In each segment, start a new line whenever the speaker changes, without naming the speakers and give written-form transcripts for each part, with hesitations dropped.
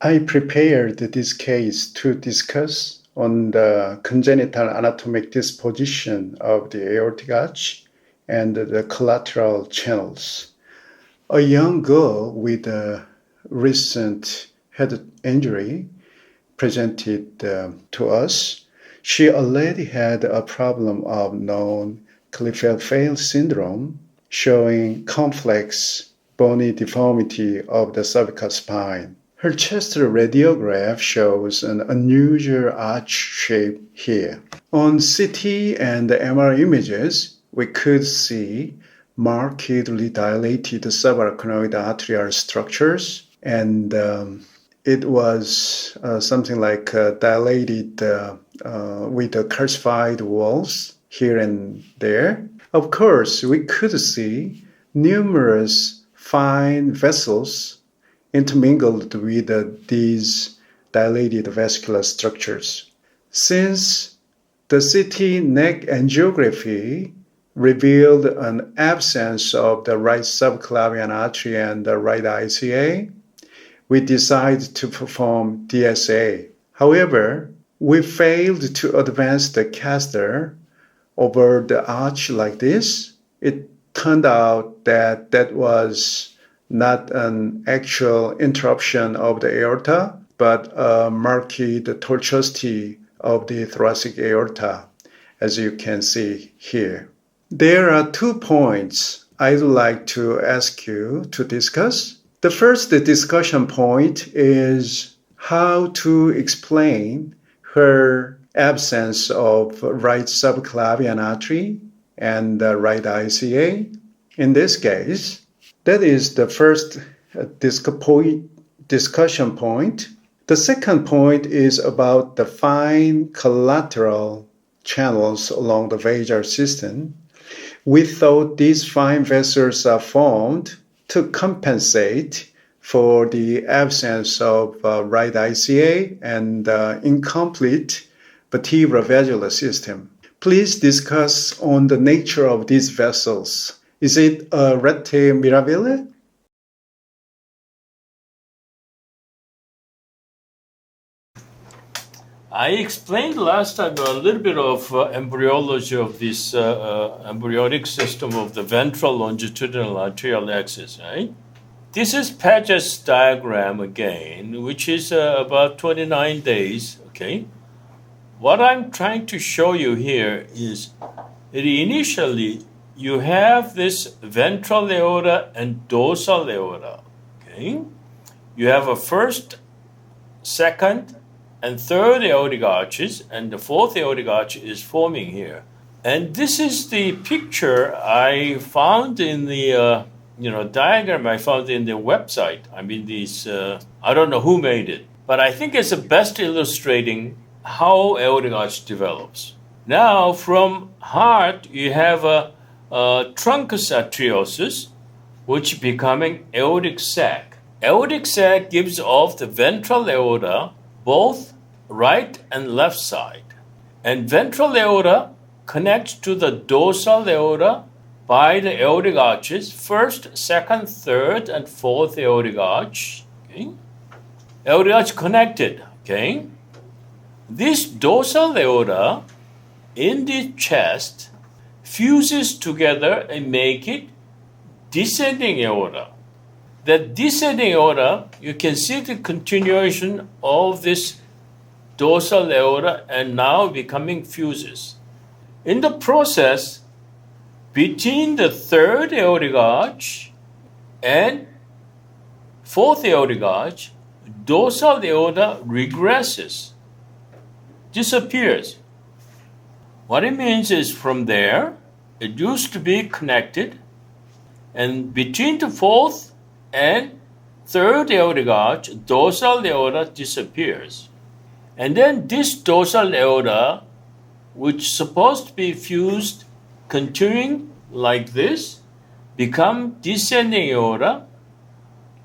I prepared this case to discuss on the congenital anatomic disposition of the aortic arch and the collateral channels. A young girl with a recent head injury presented to us. She already had a problem of known Klippel-Feil syndrome, showing complex bony deformity of the cervical spine. Her chest radiograph shows an unusual arch shape here. On CT and MR images, we could see markedly dilated subarachnoid arterial structures, and it was something like dilated with the calcified walls here and there. Of course, we could see numerous fine vessels intermingled with these dilated vascular structures. Since the CT neck angiography revealed an absence of the right subclavian artery and the right ICA, we decided to perform DSA. However, we failed to advance the catheter over the arch like this. It turned out that that was not an actual interruption of the aorta, but a marked tortuosity of the thoracic aorta, as you can see here. There are 2 points I'd like to ask you to discuss. The first discussion point is how to explain her absence of right subclavian artery and right ICA. In this case, that is the first discussion point. The second point is about the fine collateral channels along the vagal system. We thought these fine vessels are formed to compensate for the absence of right ICA and incomplete vertebral vagular system. Please discuss on the nature of these vessels. Is it a rete Mirabile?
I explained last time a little bit of embryology of this embryonic system of the ventral longitudinal arterial axis, right? This is Paget's diagram again, which is about 29 days, okay? What I'm trying to show you here is that initially you have this ventral aorta and dorsal aorta, okay? You have a first, second, and third aortic arches, and the fourth aortic arch is forming here. And this is the picture I found in the diagram I found in the website. I mean, I don't know who made it, but I think it's the best illustrating how aortic arch develops. Now, from heart, you have a truncus arteriosus, which becoming aortic sac. Aortic sac gives off the ventral aorta, both right and left side. And ventral aorta connects to the dorsal aorta by the aortic arches, first, second, third, and fourth aortic arch. Okay? Aortic arch connected. Okay? This dorsal aorta in the chest fuses together and make it descending aorta. That descending aorta, you can see the continuation of this dorsal aorta and now becoming fuses. In the process, between the third aortic arch and fourth aortic arch, dorsal aorta regresses, disappears. What it means is from there, it used to be connected, and between the fourth and third aortic arch, dorsal aorta disappears. And then this dorsal aorta, which is supposed to be fused, continuing like this, become descending aorta.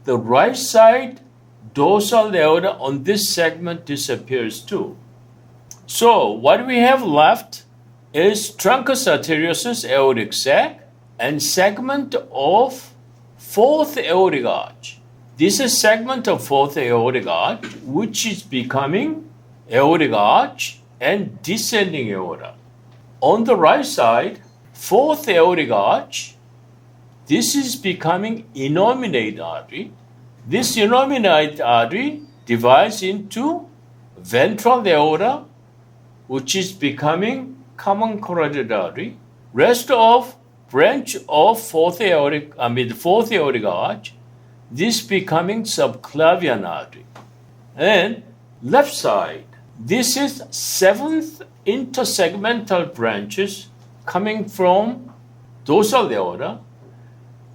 The right side dorsal aorta on this segment disappears too. So what we have left is truncus arteriosus aortic sac and segment of fourth aortic arch. This is segment of fourth aortic arch, which is becoming aortic arch and descending aorta. On the right side, fourth aortic arch, this is becoming innominate artery. This innominate artery divides into ventral aorta, which is becoming common carotid artery. Rest of branch of fourth aortic arch, this becoming subclavian artery. And left side, this is seventh intersegmental branches coming from dorsal aorta.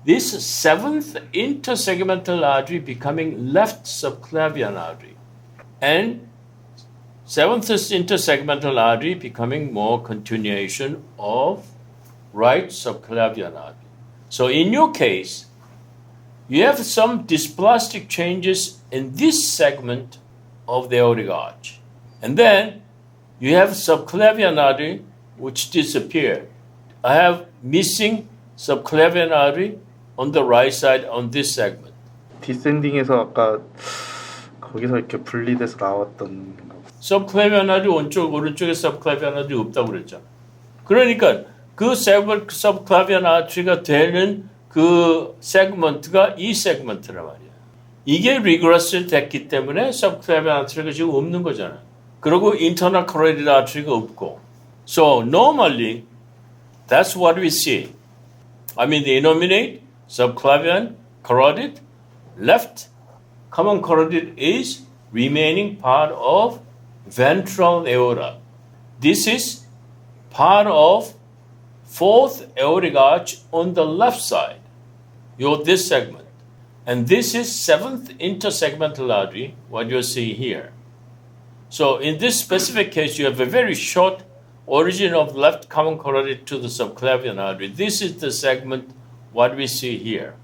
This seventh intersegmental artery becoming left subclavian artery. And seventh intersegmental artery becoming more continuation of right subclavian artery. So in your case, you have some dysplastic changes in this segment of the aortic arch. And then you have subclavian artery which disappeared. I have missing subclavian artery on the right side on this segment.
디센딩에서 아까 거기서 이렇게 분리돼서 나왔던 거.
subclavian artery 오른쪽에 subclavian artery 없다고 그랬잖아. 그러니까 그 subclavian artery가 되는 그 세그먼트가 이 세그먼트란 말이야. 이게 리그레스 됐기 때문에 subclavian artery가 지금 없는 거잖아. 그리고 internal carotid artery가 없고. So normally that's what we see. I mean the innominate, subclavian, carotid, left common carotid is remaining part of ventral aorta. This is part of fourth aortic arch on the left side, this segment. And this is seventh intersegmental artery, what you see here. So in this specific case, you have a very short origin of left common carotid to the subclavian artery. This is the segment, what we see here.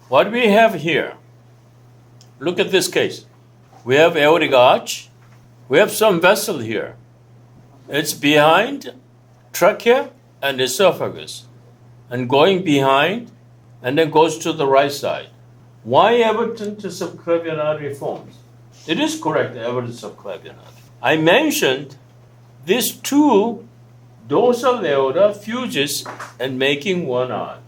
What we have here, look at this case. We have aortic arch. We have some vessel here. It's behind trachea and esophagus and going behind and then goes to the right side. Why aberrant to subclavian artery forms? It is correct, aberrant subclavian artery. I mentioned these two dorsal aorta fuses and making one arch.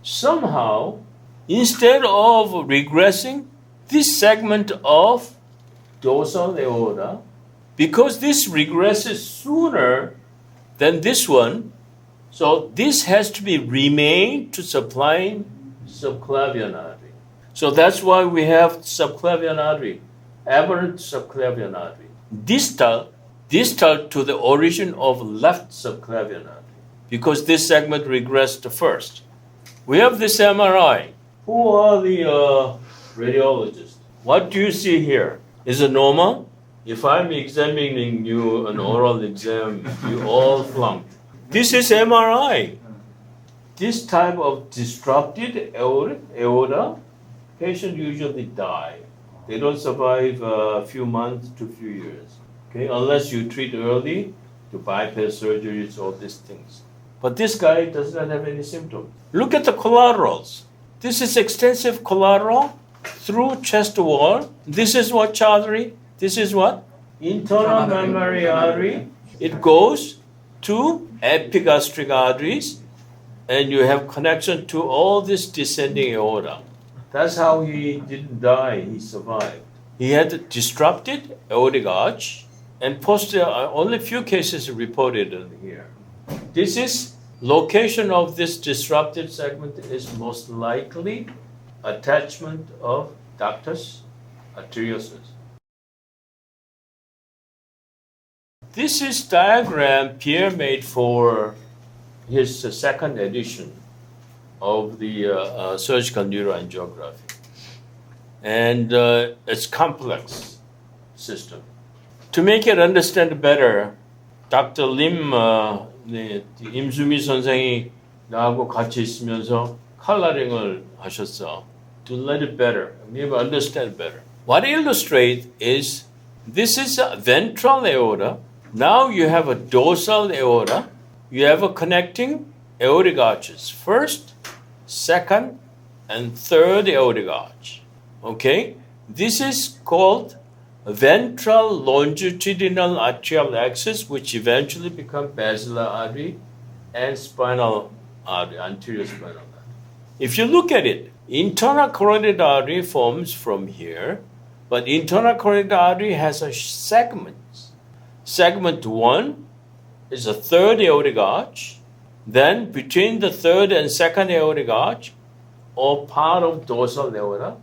Somehow, instead of regressing this segment of dorsal aorta, because this regresses sooner than this one, so this has to be remain to supplying subclavian artery. So that's why we have subclavian artery, aberrant subclavian artery, distal to the origin of left subclavian artery, because this segment regressed first. We have this MRI. Who are the radiologists? What do you see here? Is it normal? If I'm examining you an oral exam, you all flunked. This is MRI. This type of disrupted aorta, patients usually die. They don't survive a few months to a few years. Okay, unless you treat early, to bypass surgeries, all these things. But this guy does not have any symptoms. Look at the collaterals. This is extensive collateral through chest wall. This is what chaudhary. This is what? Internal mammary artery. It goes to epigastric arteries, and you have connection to all this descending aorta. That's how he didn't die, he survived. He had disrupted aortic arch, and only few cases reported in here. This is location of this disrupted segment is most likely attachment of ductus arteriosus. This is diagram Pierre made for his second edition of the surgical neuroangiography. And it's complex system. To make it understand better, Dr. Lim, 임수미 선생이 나하고 같이 있으면서 컬러링을 하셨어. To let it better, maybe understand better. What I illustrate is, this is a ventral aorta. Now you have a dorsal aorta. You have a connecting aortic arches. First, second, and third aortic arch. Okay? This is called ventral longitudinal arterial axis, which eventually become basilar artery and spinal artery, anterior spinal artery. If you look at it, internal carotid artery forms from here, but internal carotid artery has a segment. Segment 1 is a third aortic arch. Then between the third and second aortic arch, or part of dorsal aorta,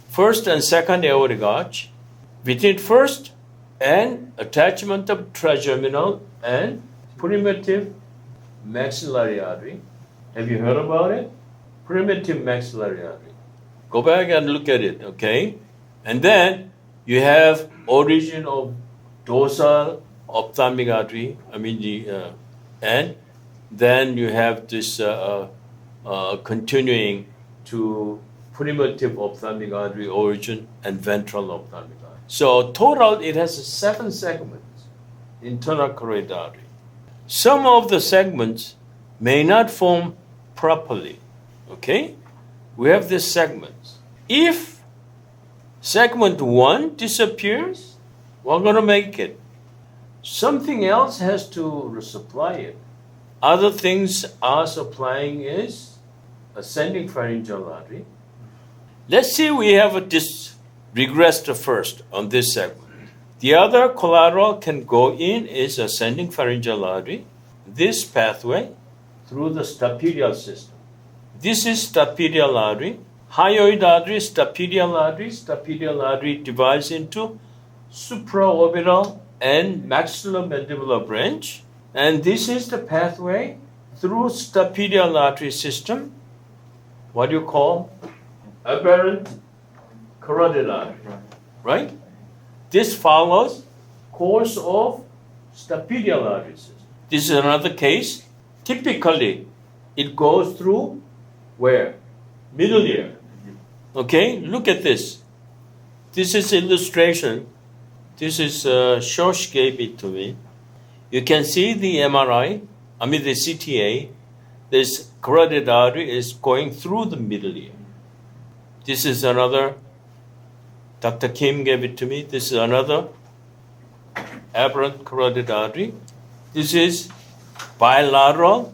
first and second aortic arch, between first and attachment of trigeminal and primitive maxillary artery. Have you heard about it? Primitive maxillary artery. Go back and look at it, okay? And then you have origin of dorsal ophthalmic artery, and then you have this continuing to primitive ophthalmic artery origin and ventral ophthalmic artery. So total, it has 7 segments, internal carotid artery. Some of the segments may not form properly, okay? We have these segments. If segment 1 disappears, we're going to make it. Something else has to supply it. Other things are supplying is ascending pharyngeal artery. Let's see, we have this regressed first on this segment. The other collateral can go in is ascending pharyngeal artery, this pathway through the stapedial system. This is stapedial artery. Hyoid artery, stapedial artery. Stapedial artery divides into supraorbital and maxillomandibular branch. And this is the pathway through stapedial artery system. What do you call? Aberrant carotid artery, right? This follows course of stapedial artery system. This is another case. Typically, it goes through where? Middle ear. Okay, look at this. This is illustration. This is Shosh gave it to me. You can see the MRI, the CTA. This carotid artery is going through the middle ear. This is another, Dr. Kim gave it to me. This is another aberrant carotid artery. This is bilateral.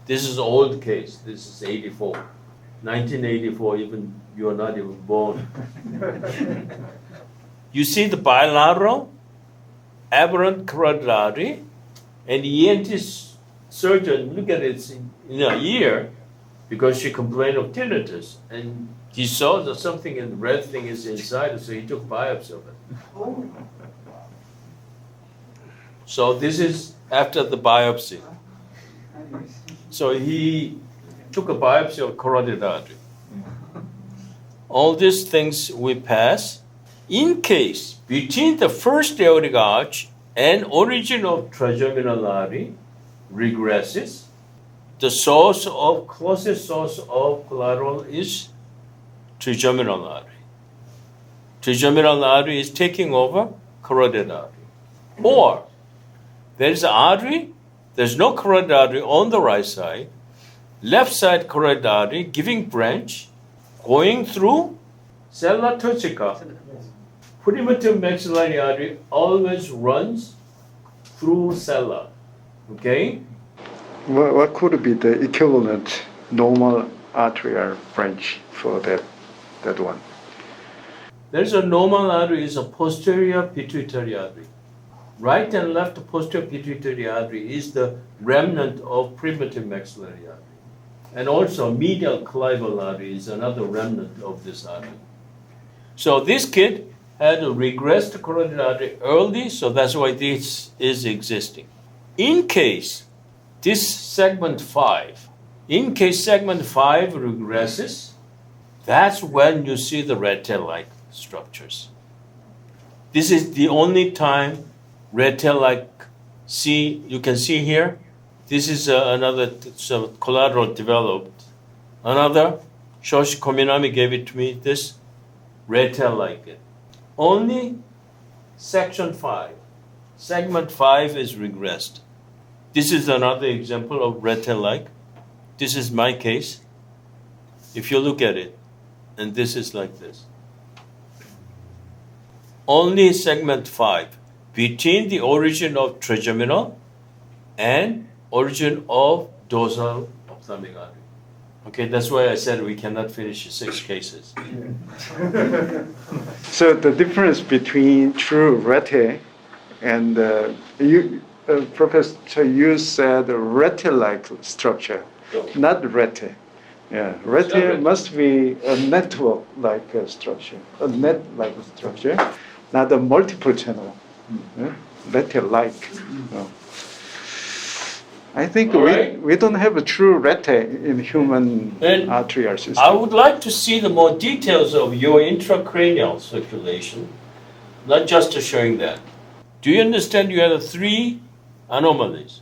This is old case. This is 84. 1984, even you are not even born. You see the bilateral aberrant carotid artery, and the ENT surgeon look at it in a ear because she complained of tinnitus, and he saw that something in the red thing is inside, so he took biopsy of it. So this is after the biopsy. So he took a biopsy of carotid artery. All these things we pass. In case between the first aortic arch and origin of trigeminal artery regresses, the closest source of collateral is trigeminal artery. Trigeminal artery is taking over carotid artery. Or there's an artery, there's no carotid artery on the right side, left side carotid artery giving branch, going through sella turcica. Primitive maxillary artery always runs through sella. Okay?
What could be the equivalent normal arterial branch for that one?
There's a normal artery is a posterior pituitary artery. Right and left posterior pituitary artery is the remnant of primitive maxillary artery. And also medial clival artery is another remnant of this artery. So this kid had a regressed carotid artery early, so that's why this is existing. In case this segment 5, in case segment 5 regresses, that's when you see the rete-like structures. This is the only time rete-like you can see here. This is another collateral developed. Another, Shoshi Kominami gave it to me, this rete-like it. Only section 5, segment 5 is regressed. This is another example of rete-like. This is my case. If you look at it, and this is like this. Only segment 5, between the origin of trigeminal and origin of dorsal ophthalmic artery. Okay, that's why I said we cannot finish 6 cases.
So the difference between true rete and Professor, you said rete-like structure, not rete. Yeah, rete must be a network-like structure, a net-like structure, not a multiple channel. Rete-like. I think we don't have a true rete in human arterial system.
I would like to see the more details of your intracranial circulation, not just showing that. Do you understand you have 3 anomalies?